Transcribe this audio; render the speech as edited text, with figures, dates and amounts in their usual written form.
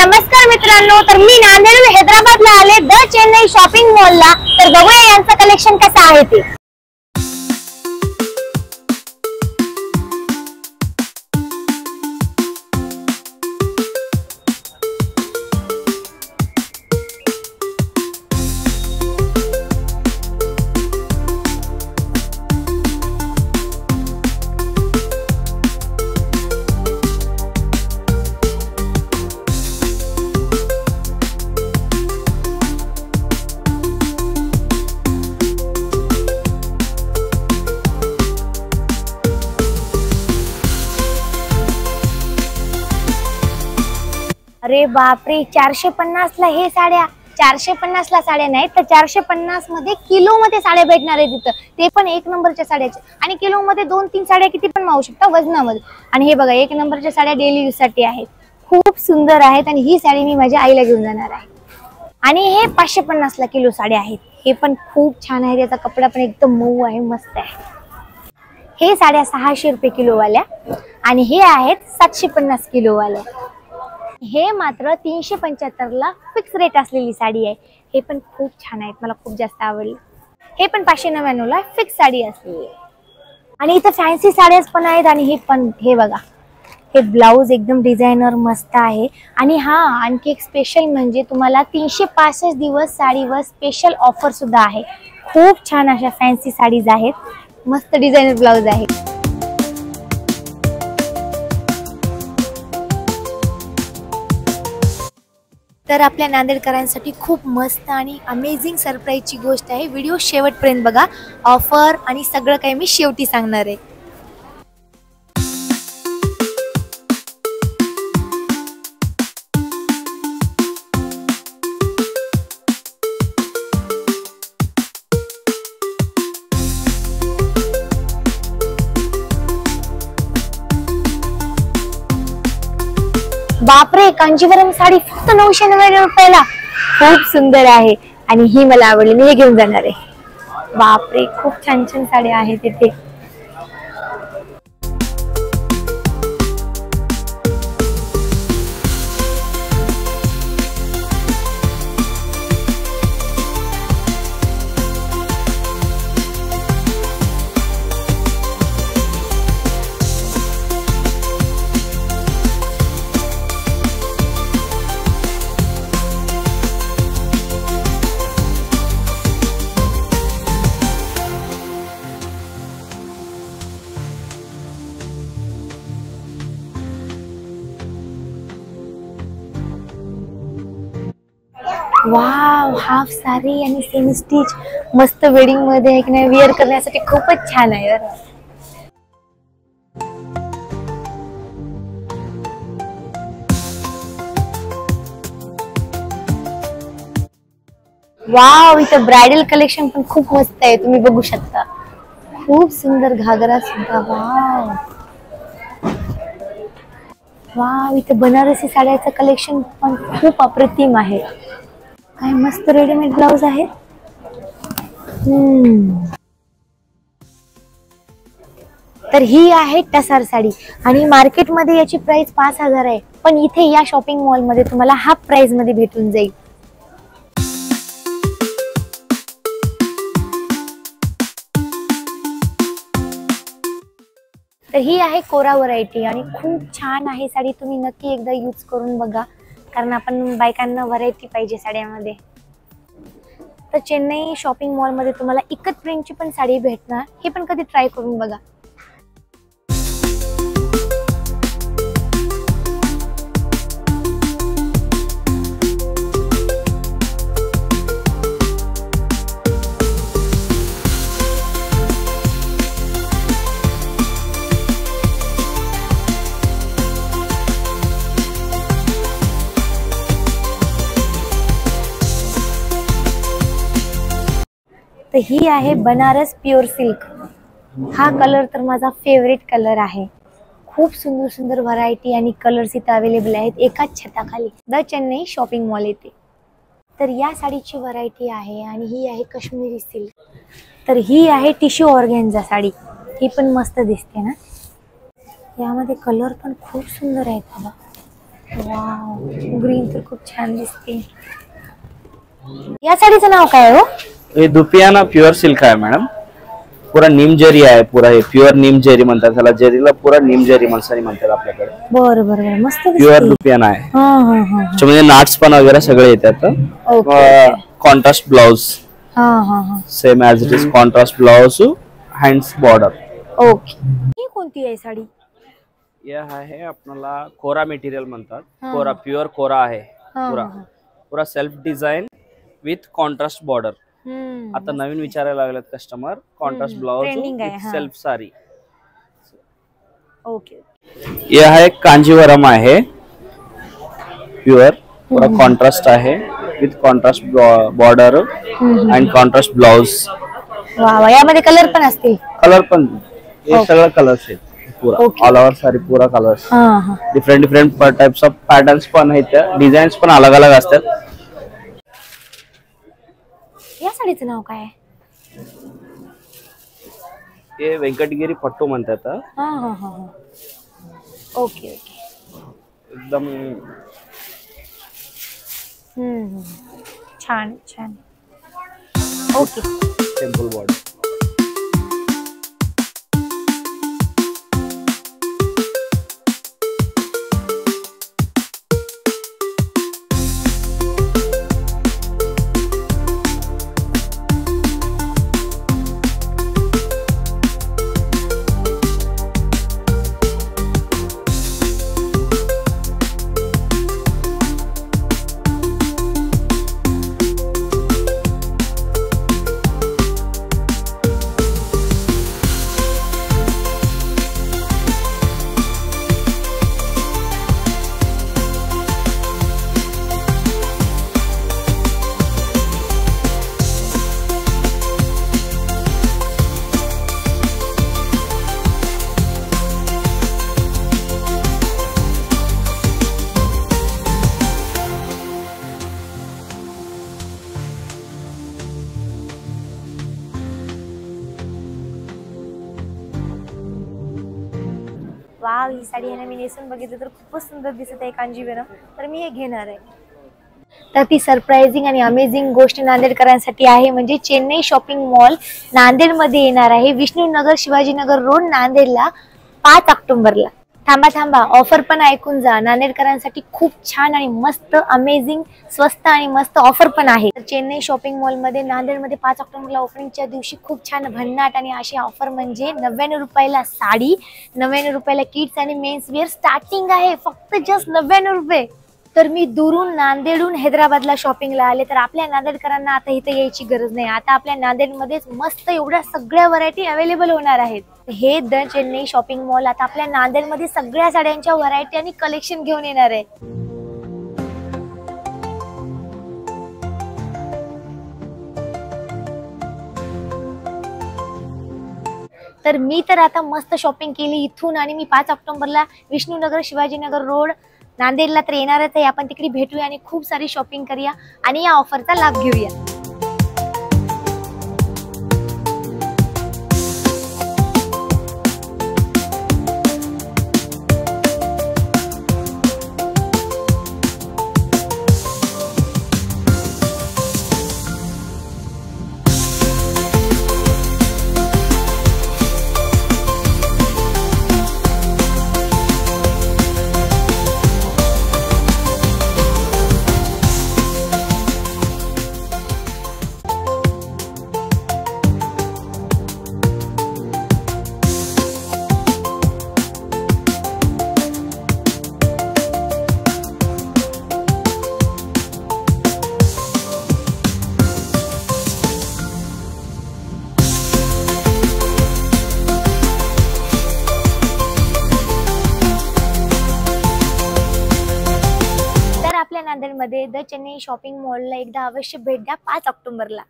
नमस्कार मित्रांनो, तर मी नांदेड हैदराबादला आले द चेन्नई शॉपिंग मॉलला। तर बघूया यांचं कलेक्शन कसं आहे ते। अरे बापरे, 450 ला हे साड्या। 450 ला साड्या नाही तर 450 मध्ये किलो मध्ये साड्या भेटणार आहे तिथं, ते पण एक नंबरच्या साड्याच्या। आणि किलो मध्ये 2-3 साड्या किती पण मावू शकता वजनामध्ये। आणि हे बघा, एक नंबरच्या साड्या डेली यूज साठी आहेत, खूप सुंदर आहेत। आणि ही साडी मी माझ्या आईला घेऊन जाणार आहे। आणि हे 550 ला किलो साड्या आहेत, हे पण खूप छान आहे, त्याचा कपडा पण एकदम मऊ आहे, मस्त आहे। हे साड्या 600 रुपये किलो वाल्या आणि हे आहेत 750 किलो वाल्या। हे मात्र 375 ला फिक्स रेट असलेली साडी आहे। हे पण खूप छान आहेत, मला खूप जास्त आवडली। हे पण 599 ला फिक्स साडी असलेली आहे। आणि इथं फॅन्सी साड्याच पण आहेत। आणि हे पण, हे बघा, हे ब्लाउज एकदम डिझायनर मस्त आहे। आणि हा आणखी एक स्पेशल म्हणजे तुम्हाला 365 दिवस साडीवर स्पेशल ऑफर सुद्धा आहे। खूप छान अशा फॅन्सी साडीज आहेत, मस्त डिझायनर ब्लाउज आहे। तर आपल्या नांदेडकरांसाठी खूप मस्त आणि अमेझिंग सरप्राईजची गोष्ट आहे। व्हिडिओ शेवटपर्यंत बघा, ऑफर आणि सगळं काही मी शेवटी सांगणार आहे। बापरे, कांजीवरम साडी फक्त 999 रुपयाला, खूप सुंदर आहे। आणि ही मला आवडली, मी हे घेऊन जाणार आहे। बापरे, खूप छान छान साड्या आहेत इथे। वाव, हाफ साडी आणि सेमी स्टिच, मस्त वेडिंग मध्ये एक नाही वेअर करण्यासाठी खूपच छान आहे। वाव, इथं ब्रायडल कलेक्शन पण खूप मस्त आहे, तुम्ही बघू शकता। खूप सुंदर घागरा सुद्धा, वाव वाव। इथं बनारसी साड्याचं कलेक्शन पण खूप अप्रतिम आहे, काय मस्त रेडीमेड ब्लाउज आहे। तर ही आहे टसार साडी आणि मार्केटमध्ये याची प्राइस 5000 आहे, पण इथे या शॉपिंग मॉल मध्ये तुम्हाला हाफ प्राइस मध्ये भेटून जाईल। तर ही आहे कोरा व्हरायटी आणि खूप छान आहे साडी, तुम्ही नक्की एकदा यूज करून बघा, कारण आपण बायकांना व्हरायटी पाहिजे साड्यामध्ये। तर चेन्नई शॉपिंग मॉल मध्ये तुम्हाला इकत प्रिंटची पण साडी भेटणार, हे पण कधी ट्राय करून बघा। तर ही आहे बनारस प्युअर सिल्क, हा कलर तर माझा फेवरेट कलर आहे। खूप सुंदर सुंदर व्हरायटी आणि कलर्स इथे अवेलेबल आहेत एकाच छताखाली द चेन्नई शॉपिंग मॉल येथे। तर या साडीची व्हरायटी आहे आणि ही आहे काश्मीरी सिल्क। तर ही आहे टिश्यू ऑर्गेन्झा साडी, ही पण मस्त दिसते ना। यामध्ये कलर पण खूप सुंदर आहेत बघा। वाव, ग्रीन तर खूप छान दिसते. या साडीचं नाव काय हो? हे दुपियाना प्युअर सिल्क आहे मॅडम. पुरा नीम जरी आहे. पुरा हे प्युअर नीम जरी म्हणतात त्याला. जरीला पुरा नीम जरी माणसाने म्हणतात आपल्याकडे. बरं बरं, मस्त प्युअर दुपियाना आहे. त्याच्यामध्ये नाट्स पण वगैरे सगळे येतात. Contrast blouse same as it is. Contrast blouse, hands border. Okay. ही कोणती आहे साडी? यह आहे आपल्याला कोरा मटेरियल म्हणतात. कोरा प्युअर कोरा आहे. पुरा self design with contrast border. आता नवीन विचारायला लागलेत customer. Contrast blouse with self sari. Okay. यह आहे कांजीवरम आहे. प्युअर पुरा कॉन्ट्रास्ट आहे with contrast border and contrast blouse. वा, यामध्ये कलर पण असतील? कलर पण हे सगळं कलर्स आहेत. पुरा ऑल ओव्हर साडी पुरा colours. Different types of patterns पण आहेत. डिझाईन्स पण अलग अलग असतात. या साडीचं नाव काय? हे व्यंकटगिरी पट्टू म्हणतात. Okay okay. एकदम छान छान. ओके. Temple border. वाव, ही साडी आहे ना, मी नेसून बघितलं तर खूपच सुंदर दिसत आहे कांजीवरम. तर मी हे घेणार आहे. तर ती सरप्राइझिंग आणि अमेझिंग गोष्ट नांदेडकरांसाठी आहे, म्हणजे चेन्नई शॉपिंग मॉल नांदेडमध्ये येणार आहे. विष्णुनगर शिवाजीनगर रोड नांदेडला 5 ऑक्टोबरला. थांबा, ऑफर पण ऐकून जा. नांदेडकरांसाठी खूप छान आणि मस्त अमेझिंग स्वस्त आणि मस्त ऑफर पण आहे. तर चेन्नई शॉपिंग मॉल मध्ये नांदेडमध्ये 5 ऑक्टोबरला ओपनिंगच्या दिवशी खूप छान भन्नाट आणि अशी ऑफर, म्हणजे 99 रुपयाला साडी, 99 रुपयाला किड्स आणि मेन्स वेअर स्टार्टिंग आहे. फक्त जस्ट 99 रुपये. तर मी दुरून नांदेडहून हैदराबादला शॉपिंगला आले, तर आपल्या नांदेडकरांना आता इथे यायची गरज नाही. आता आपल्या नांदेडमध्येच मस्त एवढ्या सगळ्या व्हरायटी अवेलेबल होणार आहेत. हे द चेन्नई शॉपिंग मॉल आता आपल्या नांदेडमध्ये सगळ्या साड्यांच्या व्हरायटी आणि कलेक्शन घेऊन येणार आहे. तर मी तर आता मस्त शॉपिंग केली इथून, आणि मी 5 ऑक्टोबरला विष्णुनगर शिवाजीनगर रोड नांदेडला तर येणारच आहे. आपण तिकडे भेटूया आणि खूप सारी शॉपिंग करूया आणि या ऑफरचा लाभ घेऊया. नांदेडमध्ये द चेन्नई शॉपिंग मॉलला एकदा अवश्य भेट द्या 5 ऑक्टोबरला.